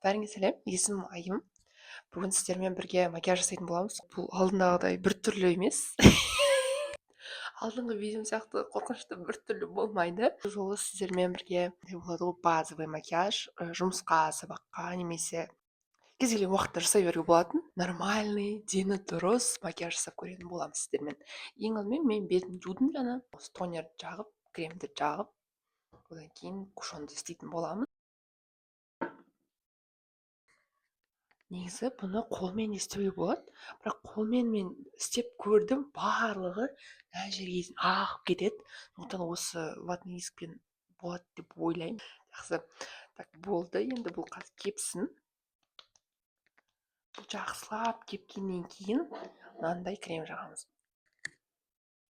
Бәріңе сәлем, есімім Айым. Бүгін сіздермен бірге макияж жасайтын боламыз. Бұл алдындағыдай біртүрлі емес. Алдыңғы видеом сияқты қорқынышты біртүрлі болмайды. Бұл жолы сіздермен бірге болады ғой базовый макияж, жұмысқа, сабаққа немесе кез келген уақытта жасай беруге болатын нормальный, дені дұрыс макияж жасап көретін боламыз сіздермен. Ең алдымен мен бетімді жудым жаңа. Осы тонер жағып, кремді жағып, одан кейін кушонды істейтін боламын. Негізі бұны қолмен де істеуге болады, бірақ қолмен мен істеп көрдім, барлығы мына жерге дейін ағып кетеді. Сондықтан осы ватный дискпен болады деп ойлаймын. Жақсы, так болды. Енді бұл қазір кепсін. Бұл жақсылап кепкеннен кейін мынандай крем жағамыз.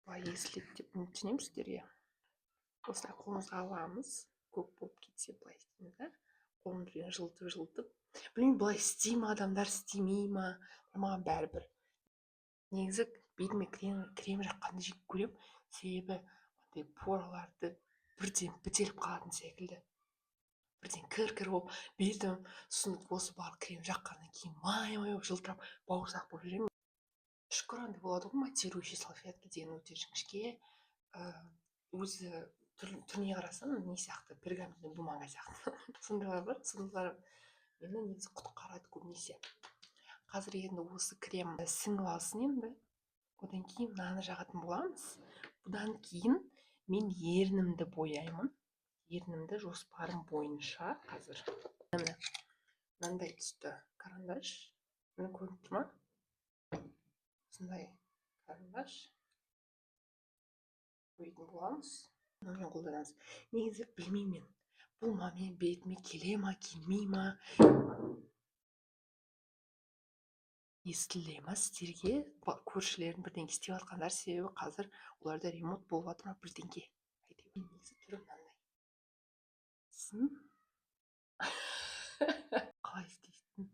Былай естіледі деп үміттенемін сіздерге. Осылай қолымызға аламыз. Көп болып кетсе былай істейміз да. Қолымызбен жылтып. Білмеймін, былай істей ма адамдар, істемей ма, маған бәрібір. Негізі бетіме крем жаққанды жек көремін, себебі ондай пораларды бірден бітеліп қалатын секілді. Бірден кір болып, бетім сұнып осы барлық крем жаққаннан кейін май болып жылтырап, бауырсақ болып жүремін. Шүкір андай болады ғой, матирующий салфетка деген өте жіңішке, өзі түріне қарасаң не сияқты, пергаментный бумага сияқты. Сондайлар бар, сондайлар мені негізі құтқарады көбінесе. Қазір енді осы крем сіңіп алсын енді. Одан кейін мынаны жағатын боламыз. Бұдан кейін мен ернімді бояймын. Ернімді жоспарым бойынша қазір. Мынандай түсті карандаш. Мені көріп тұр ма? Осындай карандаш қоятын боламыз. Мынаны қолданамыз. Негізі білмеймін, бұл мен бетіме келе ма, келмей ма? Естіле ма сіздерге? Көршілердің бірдеңке істеп жатқандар, себебі қазір оларда ремонт болып жатыр ма бірдеңке. Негізі түрі мынандай. Қалай істейсің?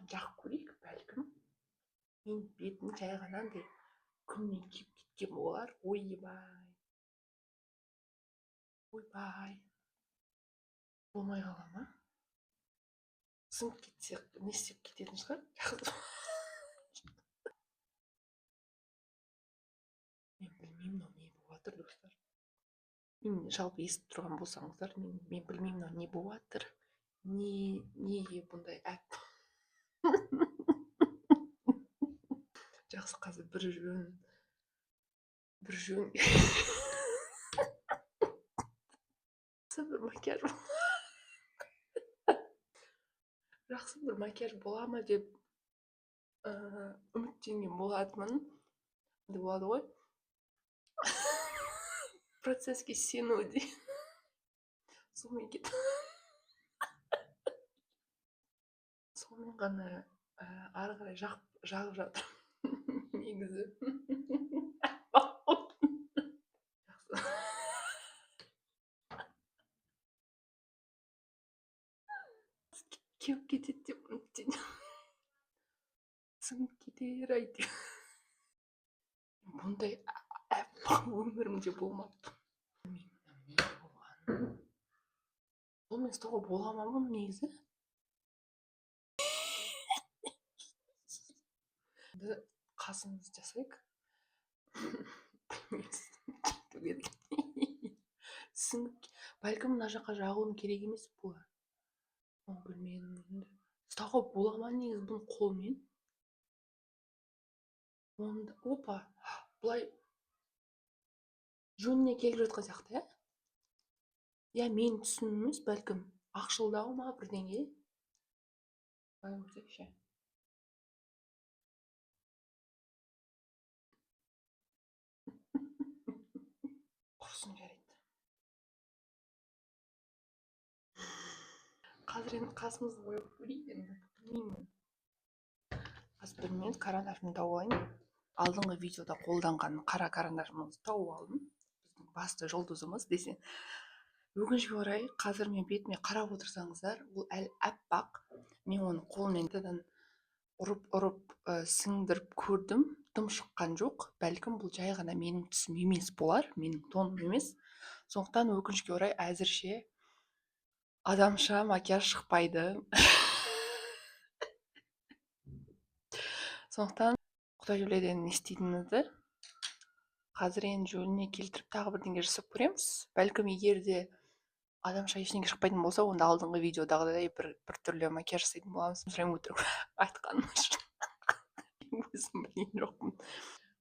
Жақып көрейік, бәлкім. Мен бетім жай ғана андай күннен кеп кеткен болар. Ойбай. Болмай қала ма? Сынып кетсе, не істеп кететін шығар? Мен білмеймін, не болып жатыр, достар. Мен жалпы естіп тұрған болсаңыздар, мен білмеймін, не болып жатыр. Неге бұндай әп? Жақсы, қазір бір жөн бір макияж жақсы бір макияж бола ма деп үміттенген болатынмын. Болады ғой. Процесске сену дейді. Сонымен ғана ары қарай жағып жатыр. Негізі. Кеуіп кетеді деп үміттенемін. Сіңіп кетер айды. Бұндай әппақ өмірімде болмапты. Бұл мен ұстауға бола ма мұны негізі? Қасымызды жасайық. Бәлкім мына жаққа жағуым керек емес болар. Білмедім. Ұстауға бола ма негізі бұны қолмен? Опа, бұлай жөніне келіп жатқан сияқты, я мен түсінім емес, бәлкім ақшылдау ма бірдеңе? Былай көрсекші. Құрсын жарайды. Қазір енді қасымызды бояп көрейік енді. Білмеймін. Қазір білмеймін, карандашымды тауып алайын. Алдыңғы видеода қолданған қара карандашымызды тауып алдым. Біздің басты жұлдызымыз десең. Өкінішке орай, қазір мен бетіме қарап отырсаңыздар, ол әлі әппақ. Мен оны қолмен ұрып сіңдіріп көрдім. Дым шыққан жоқ. Бәлкім бұл жай ғана менің түсім емес болар, менің тоным емес. Сондықтан өкінішке орай әзірше Адамша макияж шықпайды. Сондықтан Құдай біледі енді не істейтінімізді. Қазір енді жөніне келтіріп тағы бірдеңе жасап көреміз. Бәлкім егер де адамша ештеңе шықпайтын болса, онда алдыңғы видеодағыдай бір түрлі макияж жасайтын боламыз. Сұраймын өтірік айтқаным үшін. Өзім білген жоқпын.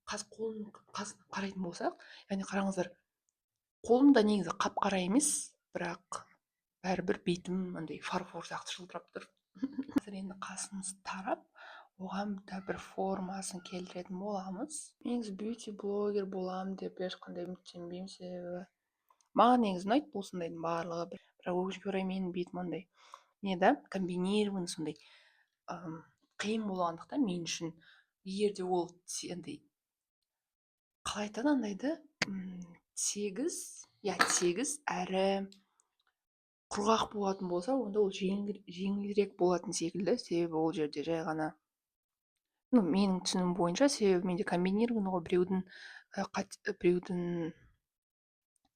Қазір қарайтын болсақ, яғни қараңыздар, қолым да негізі қап-қара емес, бірақ бәрібір бетім андай фарфор сияқты жылтырап тұр. Қазір енді қасымыз тарап, оған да бір формасын келтіретін боламыз. Негізі бьюти блогер боламын деп ешқандай үміттенбеймін, себебі маған негізі ұнайды осындайдың барлығы. Бірақ өкінішке орай менің бетім андай не да комбинированный сондай қиын болғандықтан мен үшін, егер де ол андай қалай айтады андайды тегіс әрі құрғақ болатын болса, онда ол жеңілірек болатын секілді. Себебі ол жерде жай ғана менің түсінігім бойынша, себебі менде комбинированный ғой, біреудің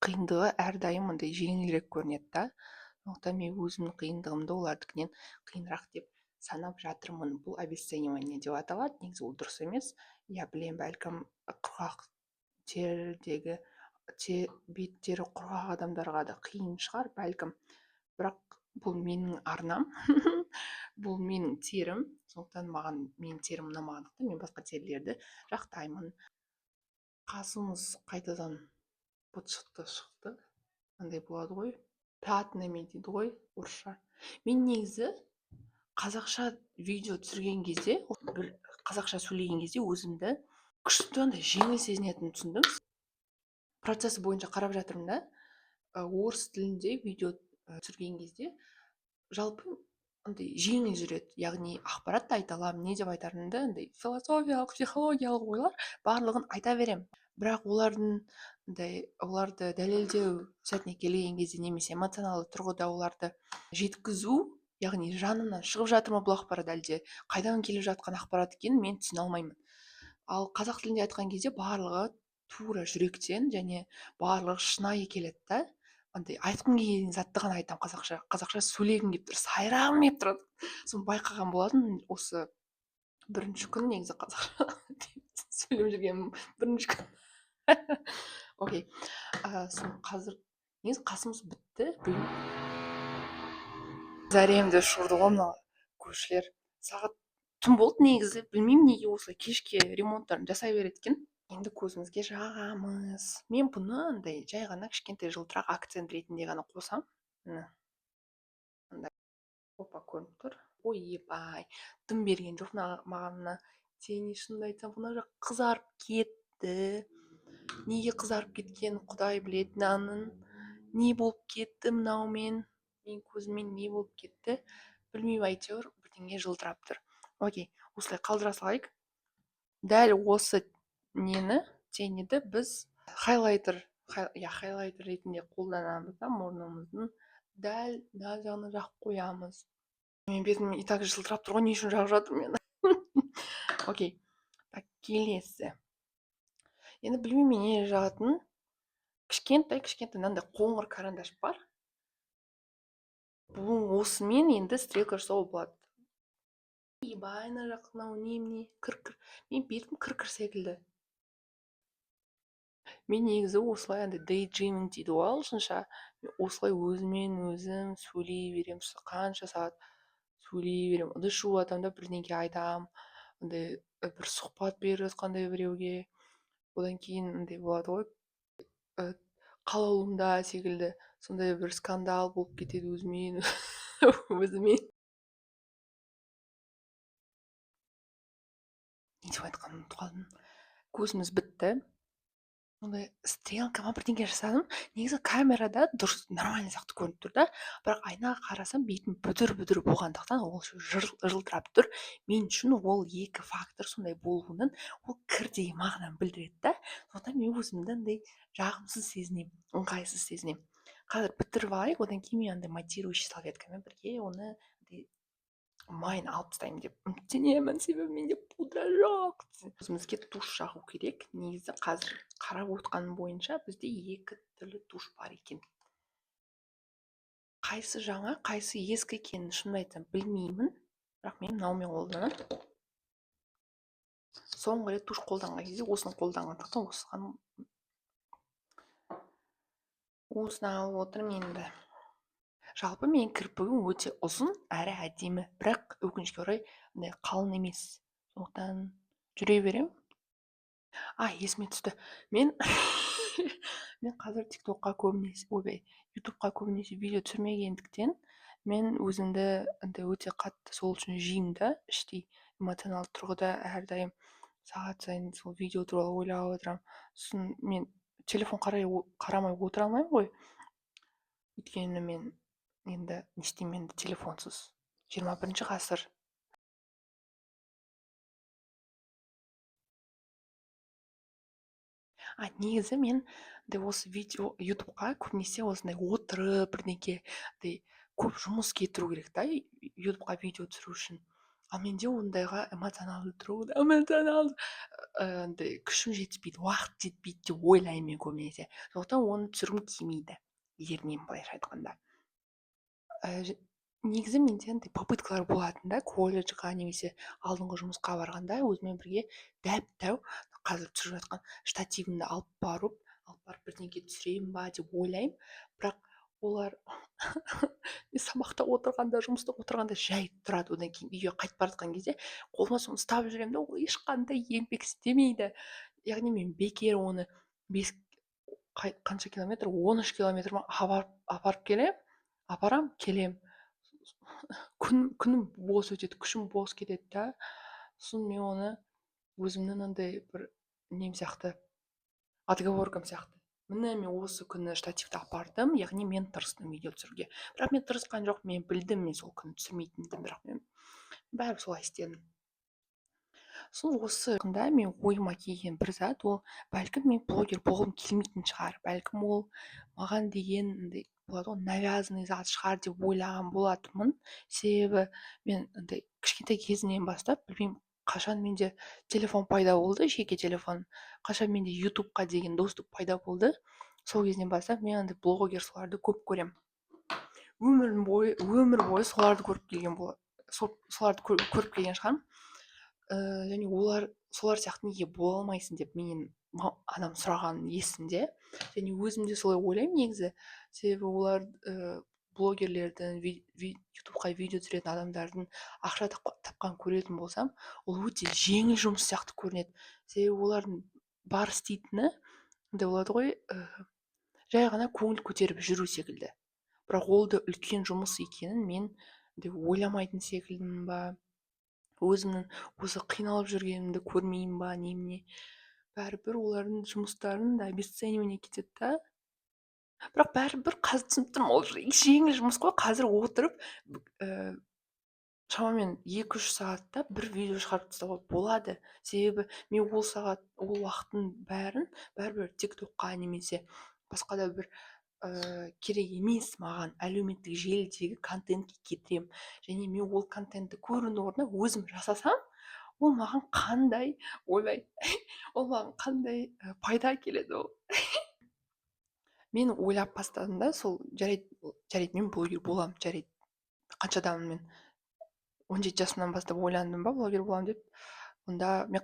қиындығы әрдайым мындай жеңілірек көрінеді да. Сондықтан мен өзімнің қиындығымды олардікінен қиынырақ деп санап жатырмын. Бұл обесценивание деп аталады. Негізі ол дұрыс емес. Я білем, бәлкім құрғақ терідегі беттері құрғақ адамдарға да қиын шығар бәлкім, бірақ бұл менің арнам. Бұл менің терім. Сондықтан менің терім ұнамағандықтан мен басқа терілерді жақтаймын. Қасымыз қайтадан быт-шыты шықты. Андай болады ғой, пятнами дейді ғой орысша. Мен негізі қазақша видео түсірген кезде, қазақша сөйлеген кезде өзімді күшті андай жеңіл сезінетінін түсіндім. Процесі бойынша қарап жатырмын да, орыс тілінде видео түсірген кезде жалпы андай жеңіл жүреді. Яғни ақпаратты айта аламын, не деп айтарымды, андай философиялық, психологиялық ойлар барлығын айта беремін. Бірақ оларды дәлелдеу сәтіне келген кезде, немесе эмоционалды тұрғыда оларды жеткізу, яғни жанымнан шығып жатыр ма бұл ақпарат, әлде қайдан келіп жатқан ақпарат екенін мен түсіне алмаймын. Ал қазақ тілінде айтқан кезде барлығы тура жүректен және барлығы шынайы келеді да. Андай айтқым келген затты ғана айтамын қазақша сөйлегім келіп тұр, сайрағым келіп тұрады. Соны байқаған болатын осы бірінші күн, негізі қазақша сөйлеп жүргенім бірінші күн. Окей, қазір негізі қасымыз бітті. Зәремді ұшырды ғой мына көршілер. Сағат түн болды негізі, білмеймін неге осылай кешке ремонттарын жасай береді екен. Енді көзімізге жағамыз. Мен бұны андай жай ғана кішкентай жылтырақ акцент ретінде ғана қосам. Андай опа көрініп тұр. Ойбай, дым берген жоқ маған мына тени. Шынымды айтсам, мына жақ қызарып кетті. Неге қызарып кеткен Құдай біледі. Мынаның не болып кетті мынаумен, мен көзіммен не болып кетті білмеймін, әйтеуір бірдеңе жылтырап тұр. Окей, осылай қалдыра салайық. Дәл осы тениді біз хайлайтер ретінде қолданамыз да, мұрнымыздың дәл жағына жағып қоямыз. Мен бетім и так жылтырап тұр ғой, не үшін жағып жатырмын мен? Окей, келесі. Енді білмеймін мен не жағатынын. Кішкентай мынандай қоңыр карандаш бар. Бұл осымен енді стрелка жасауға болады. Ана жақына немене кір. Мен бетім кір секілді. Мен негізі осылай daydreaming дейді ғой ағылшынша. Осылай өзімен өзім сөйлей беремін, қанша сағат сөйлей беремін. Ыдыс жуып жатамын да бірдеңе айтамын. Андай бір сұхбат беріп жатқандай біреуге. Одан кейін андай болады ғой, қалаулымда секілді сондай бір скандал болып кетеді өзімен. Не деп айтқанымды ұмытып қалдым. Көзіміз бітті. Ондай стрелкама бірдеңе жасадым. Негізі камерада дұрыс нормальный сияқты көрініп тұр да, бірақ айнаға қарасам бетім бүдір болғандықтан ол жылтырап тұр. Мен үшін ол екі фактор сондай болуының, ол кірдей мағынаны білдіреді да. Сондықтан мен өзімді андай жағымсыз сезінемін, ыңғайсыз сезінемін. Қазір бітіріп алайық, одан кейін мен андай матирующий салфеткамен бірге оны майын алып тастаймын деп үміттенемін, себебі менде пудра жоқ. Өзімізге туш жағу керек. Негізі қазір қарап отқаным бойынша бізде екі түрлі туш бар екен. қайсы жаңа қайсы ескі екенін шынымды айтсам білмеймін, бірақ мен мынаумен қолданамын. Соңғы рет туш қолданған кезде осыны қолданғандықтан осыны алып отырмын енді. Жалпы менің кірпігім өте ұзын әрі әдемі, бірақ өкінішке орай қалың емес. Сондықтан жүре беремін. Есіме түсті. Мен мен қазір ТикТокқа көбінесе, ютубқа көбінесе видео түсірмегендіктен мен өзімді өте қатты сол үшін жеймін да, іштей эмоционалды тұрғыда әрдайым сағат сайын сол видео туралы ойлап отырамын. Сосын мен телефон қарамай отыра алмаймын ғой. Өйткені мен енді не істеймін енді телефонсыз. 21 ғасыр. Негізі мен осы видео ютубқа көбінесе осындай отырып бірдеңке көп жұмыс кетіру керек та ютубқа видео түсіру үшін. Ал менде ондайға эмоционалды күшім жетіспейді, уақыт жетпейді деп ойлаймын мен көбінесе. Сондықтан оны түсіргім келмейді, егер мен былайша айтқанда. Негізі менде попыткалар болатын да, колледжға немесе алдыңғы жұмысқа барғанда өзімен бірге дәп-дәу қазір түсіріп жатқан штативімді алып барып бірдеңке түсіремін ба деп ойлаймын. Бірақ олар сабақта отырғанда, жұмыста отырғанда жай тұрады. Одан кейін үйге қайтып бара жатқан кезде қолыма соны ұстап жүремін да, ол ешқандай еңбек істемейді. Яғни мен бекер оны қанша километр, 13 километр апарам, келем. Күнім бос өтеді, күшім бос кетеді да. Сосын мен оны өзімнің бір нем сияқты, отговоркам сияқты. Міне мен осы күні штативті апардым, яғни мен тырыстым видео түсіруге. Бірақ мен тырысқан жоқ, мен білдім мен сол күні түсірмейтінімді, бірақ мен бәрібір солай істедім. Сосын осы күнде мен ойыма келген бір зат, ол бәлкім мен блогер болғым келмейтін шығар, бәлкім ол маған деген болады ғой, навязанный зат шығар деп ойлаған болатынмын. Себебі мен кішкентай кезімнен бастап, білмеймін қашан менде телефон пайда болды, жеке телефон, қашан менде ютубқа деген доступ пайда болды, сол кезден бастап мен блогер соларды көп көремін. Өмір бойы соларды көріп келген шығармын. Және солар сияқты неге бола алмайсың деп менен адам сұраған есімде. Және өзім де солай ойлаймын негізі. Себебі олар блогерлердің, ютубқа видео түсіретін адамдардың ақша тапқан көретін болсам, ол өте жеңіл жұмыс сияқты көрінеді. Себебі олардың бар істейтіні болады ғой, жай ғана көңіл көтеріп жүру секілді. Бірақ ол да үлкен жұмыс екенін мен ойламайтын секілдімін ба, өзімнің осы қиналып жүргенімді көрмеймін ба, немене. Бәрібір олардың жұмыстарын да обесценивание кетеді да. Бірақ бәрібір қазір түсініп тұрмын, ол жеңіл жұмыс қой. Қазір отырып шамамен 2-3 сағатта бір видео шығарып тастауға болады. Себебі мен ол уақыттың бәрін бәрібір тиктокқа немесе басқа да бір керек емес маған әлеуметтік желідегі контентке кетіремін. Және мен ол контентті көрудің орнына өзім жасасам, ол маған қандай пайда келеді ол. Мен ойлап бастадым да, сол жарайды мен блогер боламын, жарайды. Қаншадамын мен 17 жасымнан бастап ойландым ба блогер боламын деп. Онда мен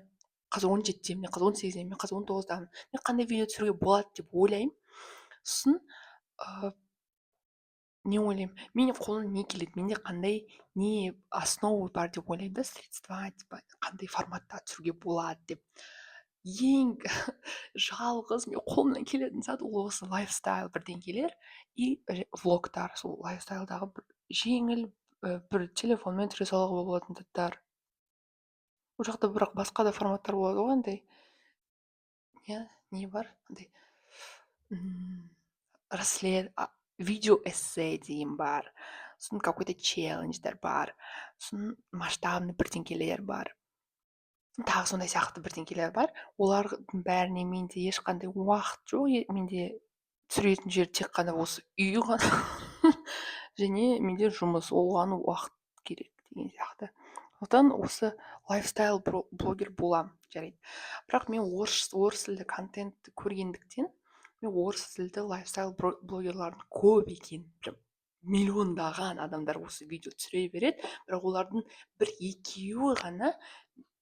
қазір 17-темін, мен қазір 18-демін, мен қазір 19-дамын. Мен қандай видео түсіруге болады деп ойлаймын. Сосын не ойлаймын, менің қолымнан не келеді, менде қандай не основа бар деп ойлаймын да, средства, қандай форматта түсіруге болады деп. Ең жалғыз мен қолымнан келетін зат ол осы лайфстайл бірдеңкелер и влогтар, сол лайфстайлдағы бір жеңіл бір телефонмен түсіре салуға болатын заттар. Ол жақта бірақ басқа да форматтар болады ғой, андай не бар, андай видео эссе деген бар, сосын какой-то челлендждер бар, сосын масштабный бірдеңкелер бар, тағы сондай сияқты бірдеңкелер бар. Олардың бәріне менде ешқандай уақыт жоқ, менде түсіретін жер тек қана осы үй ғана және менде жұмыс, оған уақыт керек деген сияқты. Сондықтан осы лайфстайл блогер болам, жарайды. Бірақ мен орыс тілді контентті көргендіктен мен орыс тілді лайфстайл блогерлардың көп екенін миллиондаған адамдар осы видео түсіре береді, бірақ олардың бір екеуі ғана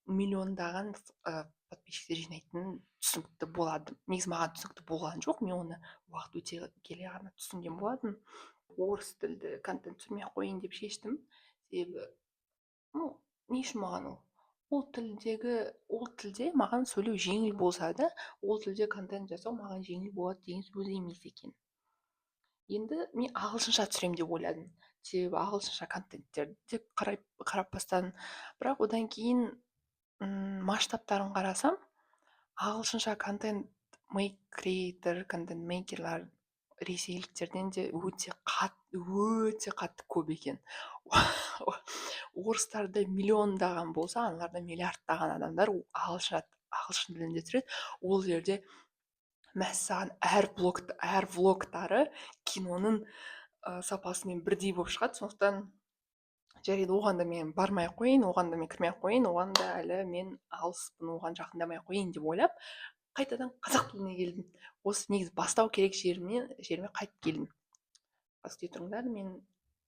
миллиондаған подписчиктер жинайтын түсінікті болады. Негізі маған түсінікті болған жоқ, мен оны уақыт өте келе ғана түсінген болатынмын. Орыс тілді контент түсірмей ақ қояйын деп шештім, себебі не үшін маған ол тілде маған сөйлеу жеңіл болса да, ол тілде контент жасау маған жеңіл болады деген сөз емес екен. Енді мен ағылшынша түсіремін деп ойладым, себебі ағылшынша контенттерді қарап бастадым. Бірақ одан кейін масштабтарын қарасам, ағылшынша контент мейкерлар ресейліктерден де өте қатты көп екен. Орыстарда миллиондаған болса, аналарда миллиардтаған адамдар ағылшын тілінде түсіреді. Ол жерде мәссаған әр влогтары киноның сапасымен бірдей болып шығады. Сондықтан жарайды, оған да мен бармай ақ қояйын, оған да мен кірмей ақ қояйын, оған да әлі мен алыспын, оған жақындамай ақ қояйын деп ойлап, қайтадан қазақ тіліне келдім. Осы негізі бастау керек жеріме қайтып келдім. Қазір күте тұрыңдар, мен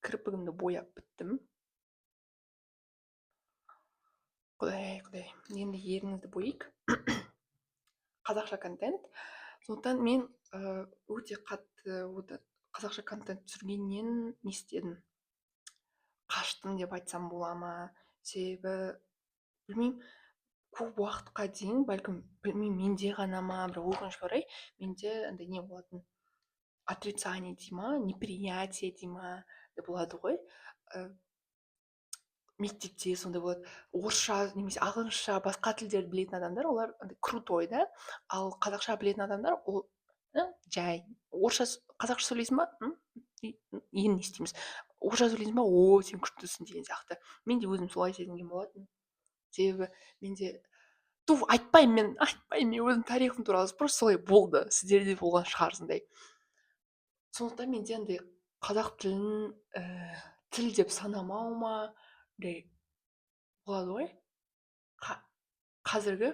кірпігімді бояп біттім. Құдай, енді еріңізді бояйық. Қазақша контент. Сондықтан мен өте қатты қазақша контент түсіргеннен не істедім? Қаштым деп айтсам бола ма? Себебі білмеймін, көп уақытқа дейін, бәлкім білмеймін, менде ғана ма, бірақ өкінішке орай менде андай не болатын, отрицание дей ма, неприятие дей ма болады ғой. Мектепте сондай болады. Орысша немесе ағылшынша басқа тілдерді білетін адамдар, олар крутой да, ал қазақша білетін адамдар ол жай. Қазақша сөйлейсің ба? Енді не істейміз? Орысша сөйлейсің ба? Сен күштісің деген сияқты. Мен де өзім солай сезінген болатынмын. Себебі менде айтпаймын, мен өзім тарихым туралы просто солай болды, сіздерде болған шығарсындай. Сондықтан менде андай қазақ тілін тіл деп санамау ма, болады ғой. Қазіргі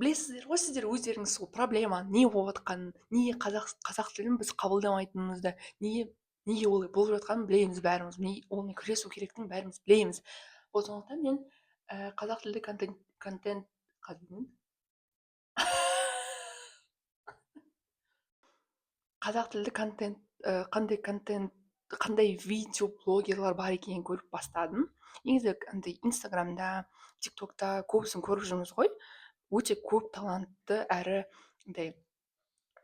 білесіздер ғой, сіздер өздеріңіз сол проблема не болып жатқанын, неге қазақ тілін біз қабылдамайтынымызды, неге олай болып жатқанын білеміз бәріміз, онымен күресу керектігін бәріміз білеміз. Сондықтан мен қазақ тілді контент қазақ тілді контент қандай видео блогерлар бар екенін көріп бастадым. Негізі инстаграмда, тиктокта көбісін көріп жүрміз ғой. Өте көп талантты әрі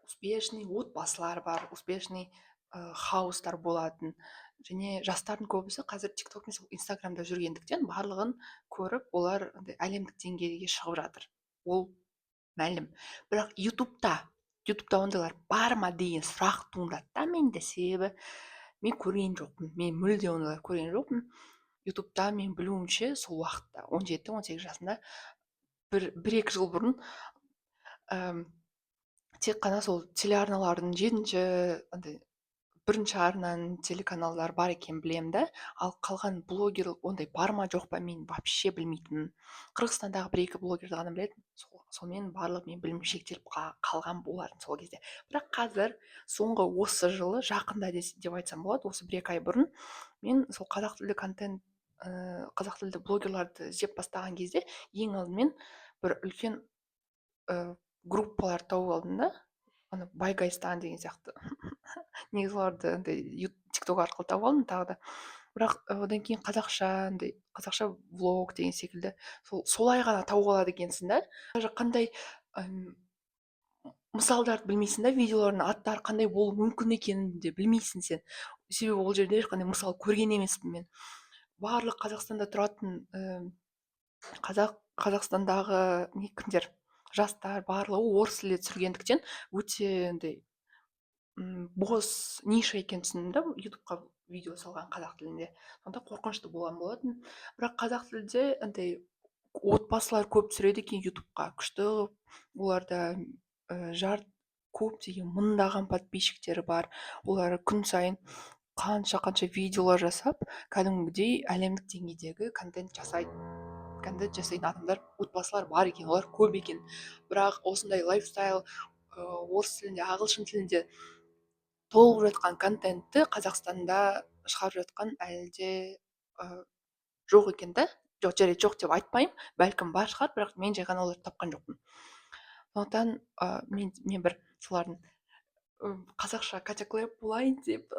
успешный отбасылар бар, успешный хаустар болатын. Және жастардың көбісі қазір тикток пен инстаграмда жүргендіктен барлығын көріп, олар әлемдік деңгейге шығып жатыр. Ол мәлім. Бірақ ютубта ондайлар бар ма деген сұрақ туындады да менде, себебі мен көрген жоқпын. Мен мүлде ондайлар көрген жоқпын. ютубта мен білуімше сол уақытта 17-18 жасында бір-екі жыл бұрын тек қана сол телеарналардың бірінші арнаның телеканалдар бар екен білемін да, ал қалған блогер ондай бар ма жоқ па мен вообще білмейтінмін. Қырғызстандағы бір-екі блогерді ғана білетінмін. Сонымен барлық мен білімім шектеліп қалған болатын сол кезде. Бірақ қазір соңғы осы жылы, жақында деп айтсам болады, осы бір-екі ай бұрын мен сол қазақ тілді контент қазақ тілді блогерларды іздеп бастаған кезде ең алдымен бір үлкен группаларды тауып алдым да, ана байгайстан деген сияқты. Негізі оларды тикток арқылы тауып алдым тағы да. Бірақ одан кейін қазақша влог деген секілді солай ғана тауып алады екенсің да. Даже қандай мысалдарды білмейсің да, видеолардың аттары қандай болуы мүмкін екенін де білмейсің сен. Себебі ол жерде ешқандай мысал көрген емеспін мен. Барлық Қазақстанда тұратын Қазақстандағы кімдер, жастар барлығы орыс тілде түсіргендіктен өте бос ниша екенін түсіндім да, ютубқа видео салған қазақ тілінде. Сонда қорқынышты болған болатын. Бірақ қазақ тілде отбасылар көп түсіреді екен ютубқа, күшті. Оларда көптеген мыңдаған подписчиктері бар. Олар күн сайын қанша видеолар жасап, кәдімгідей әлемдік деңгейдегі контент жасайтын адамдар, отбасылар бар екен, олар көп екен. Бірақ осындай лайфстайл орыс тілінде, ағылшын тілінде толып жатқан контентті қазақстанда шығарып жатқан әлде жоқ екен да. Жоқ, жарайды, жоқ деп айтпаймын, бәлкім бар шығар, бірақ мен жай ғана оларды тапқан жоқпын. Сондықтан мен бір солардың қазақша Катя Клэп болайын деп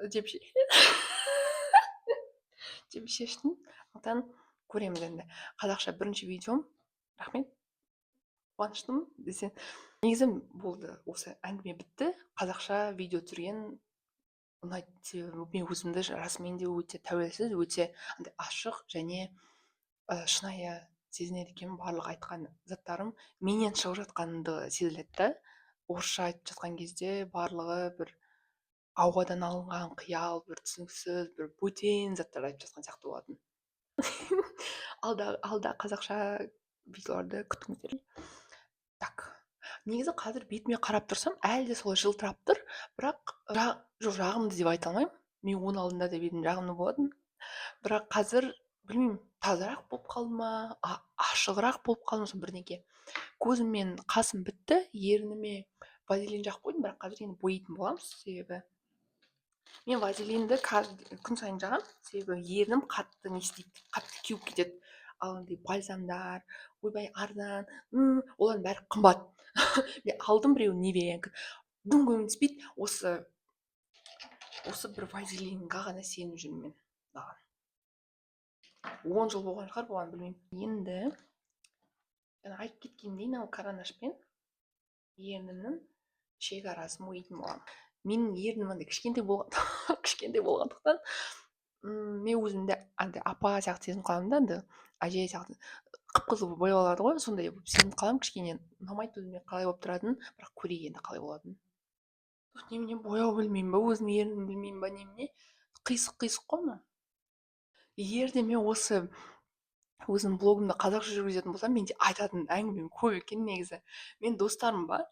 деп деп шештім. Сондықтан көреміз енді. Қазақша бірінші видеом. Рахмет, қуаныштымын десең. Негізі болды, осы әңгіме бітті. Қазақша видео түсірген ұнайды, себебі мен өзімді расымен де өте тәуелсіз, өте ашық және шынайы сезінеді екенмін. Барлық айтқан заттарым менен шығып жатқанды сезіледі да. Орысша айтып жатқан кезде барлығы бір ауадан алынған қиял, бір түсініксіз, бір бөтен заттар айтып жатқан сияқты болатын. алда қазақша видеоларды күтіңіздер. Так, негізі қазір бетіме қарап тұрсам әлі де солай жылтырап тұр, бірақ жоқ, жағымды деп айта алмаймын. Мен оның алдында да бетім жағымды болатын, бірақ қазір білмеймін, тазарақ болып қалды ма, ашығырақ болып қалды ма, бірдеңке. Көзім мен қасым бітті, ерніме вазелин жағып қойдым, бірақ қазір енді бояйтын боламыз, себебі мен вазелинді күн сайын жағамын, себебі ернім қатты не істейді, қатты кеуіп кетеді. Ал андай бальзамдар, ойбай арзан, олардың бәрі қымбат. Мен алдым біреуін Нивеянікі, дым көңіліспейді. Осы бір вазелинға ғана сеніп жүрмін мен. 10 жыл болған шығар бұған, білмеймін. Енді жаңа айтып кеткендей, мынау карандашпен ернімнің шекарасын бояйтын боламын. Менің ернім андай кішкентай болғандықтан мен өзімді андай апа сияқты сезініп қаламын да, әже сияқты қып-қызыл бояп алады ғой, сондай сезініп қаламын. Кішкене ұнамайды өзіме қалай болып тұратынын, бірақ көрейік енді қалай болатынын. Немене бояу білмеймін ба, өзім ернім білмеймін ба, немене қисық қой мына. Егер де мен осы өзім блогымды қазақша жүргізетін болсам, менде айтатын әңгімем көп екен негізі. Мен достарым бар,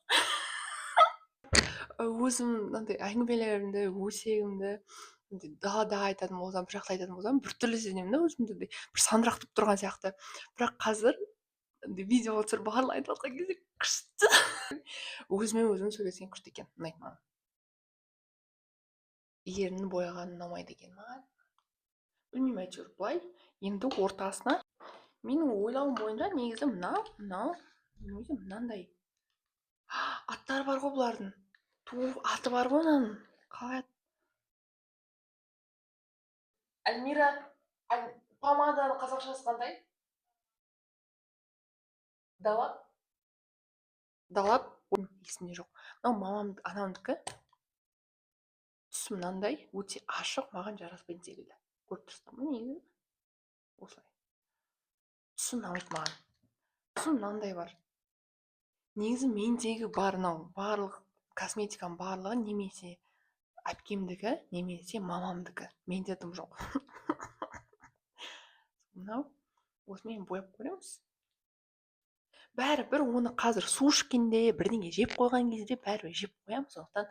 өзім мынандай әңгімелерімді, өсегімді далада айтатын болсам, бір жақта айтатын болсам, біртүрлі сезінемін да өзімді, бір сандырақтап тұрған сияқты. Бірақ қазір видео түсіріп барлығы айтып жатқан кезде күшті. Өзімен өзім сөйлескен күшті екен, ұнайды маған. Ернін бояған ұнамайды екен маған. Білмеймін, әйтеуір былай. Енді ортасына менің ойлауым бойынша негізі мынандай аттары бар ғой бұлардың. Аты бар ғой мынаның. Қалай аты? Альмира, помаданың қазақшасы қандай? Далап? Есімде жоқ. Мынау мамам, анамдікі. Түсі мынандай, өте ашық, маған жараспайтын секілді. Көріп тұрсыздар ма негізі? Осылай. Түсі ұнамайды маған. Түсі мынандай бар. Негізі мендегі бар мынау барлық косметиканың барлығы немесе әпкемдікі, немесе мамамдікі. Менде дым жоқ. Мынау осымен бояп көреміз. Бәрібір оны қазір су ішкенде, бірдеңе жеп қойған кезде бәрібір жеп қоямын, сондықтан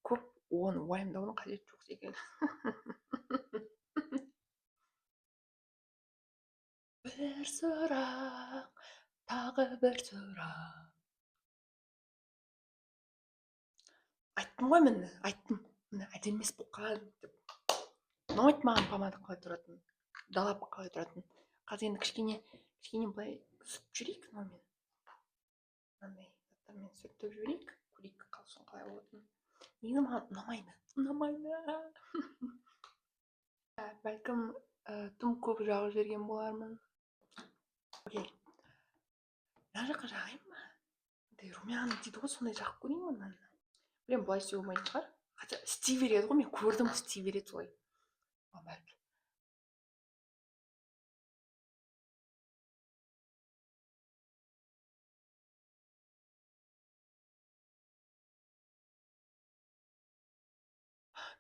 көп оны уайымдаудың қажеті жоқ секілді. Бір сұрақ, тағы бір сұрақ. Айттым ғой міне, айттым. Міне әдемі емес болып қалады деп. Ұнамайды маған помада қалай тұратын, далап қалай тұратын. Қазір енді кішкене былай сүртіп жіберейік мынамен. Мынандай заттармен сүртіп жіберейік, көрейік қалай болатынын. Негізі маған ұнамайды. Бәлкім тым көп жағып жіберген болармын. Окей. Мына жаққа жағайын ба? Румяна дейді ғой, сондай жағып көрейін ба мынаны? Білем, былай істеуге болмайтын шығар. Хотя істей береді ғой, мен көрдім, істей береді солай.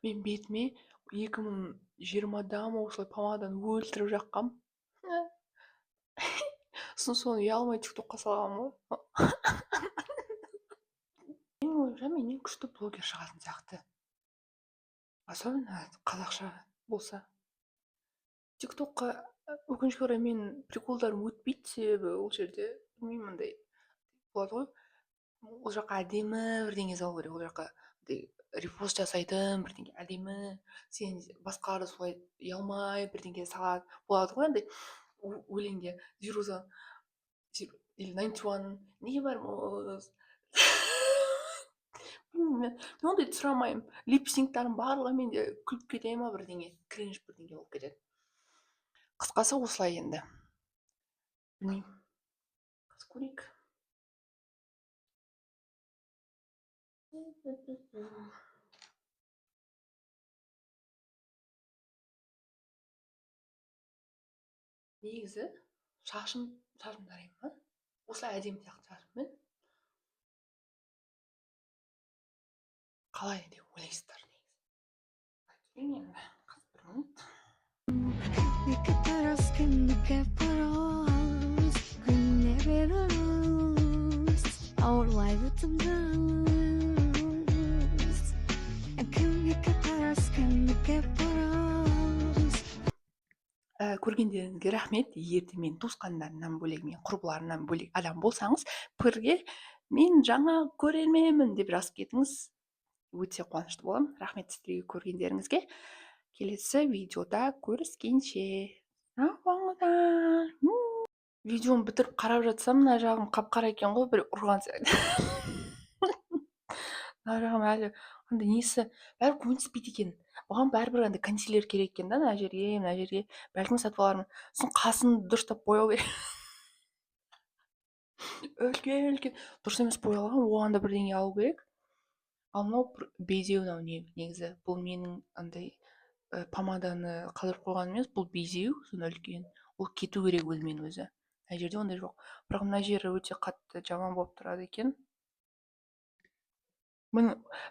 Мен бетіме 2020-да осылай помаданы өлтіріп жаққам. Соны ұялмай тиктокқа салғам ғой. Менің ойымша менен күшті блогер шығатын сияқты. Особенно қазақша болса. Тиктокқа өкінішке орай мен приколдарым өтпейді, себебі ол жерде білмеймін, мындай болады ғой. Ол жаққа әдемі бірдеңе салу керек, ол жаққа репост жасайтын бірдеңе әдемі, сен басқалары солай ұялмай бірдеңе салады болады ғой андай өлеңде зируза или 91 не бармыз. Білмеймін, мен ондайды сұрамаймын. Липсинктардың барлығы менде күліп кете ма бірдеңе, кринж бірдеңе болып кетеді. Қысқасы осылай енді. Білмеймін. Қыз көрейік. Негізі шашым тарайым ма? Осылай әдемі сияқты шашыммен. Қалай деп ойлайсыздар негізі? Айтайын енді. Қазір 1 минут. Көргендеріңізге рахмет. Егерде мен туысқандарымнан бөлек, мен құрбыларымнан бөлек адам болсаңыз, пікірге мен жаңа көрерменмін деп жазып кетіңіз. Өте қуанышты боламын. Рахмет сіздерге көргендеріңізге. Келесі видеода көріскенше. Сау болыңыздар. Видеоны бітіріп қарап жатсам, мына жағым қап-қара екен ғой, бір ұрған сияқты. Мына жағым әлі андай несі, бәрі көніспейді екен. Оған бәрібір андай консилер керек екен да, мына жерге, бәлкім сатып алармын. Сосын қасын дұрыстап бояу керек. Үлкен, дұрыс емес боялған, оған да бірдеңе алу керек. Ал мынау безеу мынау негізі. Бұл менің андай помаданы қалдырып қойған емес, бұл безеу, сонда үлкен. Ол кету керек өзімен өзі. Мына жерде ондай жоқ. Бірақ мына жері өте қатты жаман болып тұрады екен.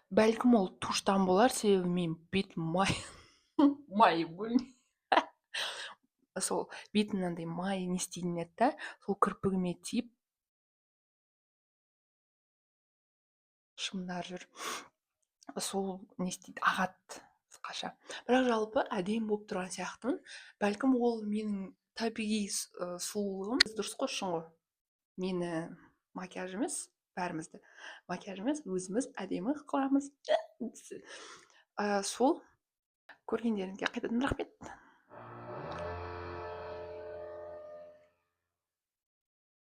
Бәлкім ол туштан болар, себебі мен бетім май бөлінеді. Сол бетім мынандай май не істейтін еді да, сол кірпігіме тиіп шымдар жүр. Сол не істейді, ағады қысқаша. Бірақ жалпы әдемі болып тұрған сияқтымын. Бәлкім ол менің табиғи сұлулығым. Дұрыс қойшын ғой. Мені макияж емес, бәрімізді макияж емес, өзіміз әдемі қыламыз. Сол көргендеріңізге қайтадан рахмет.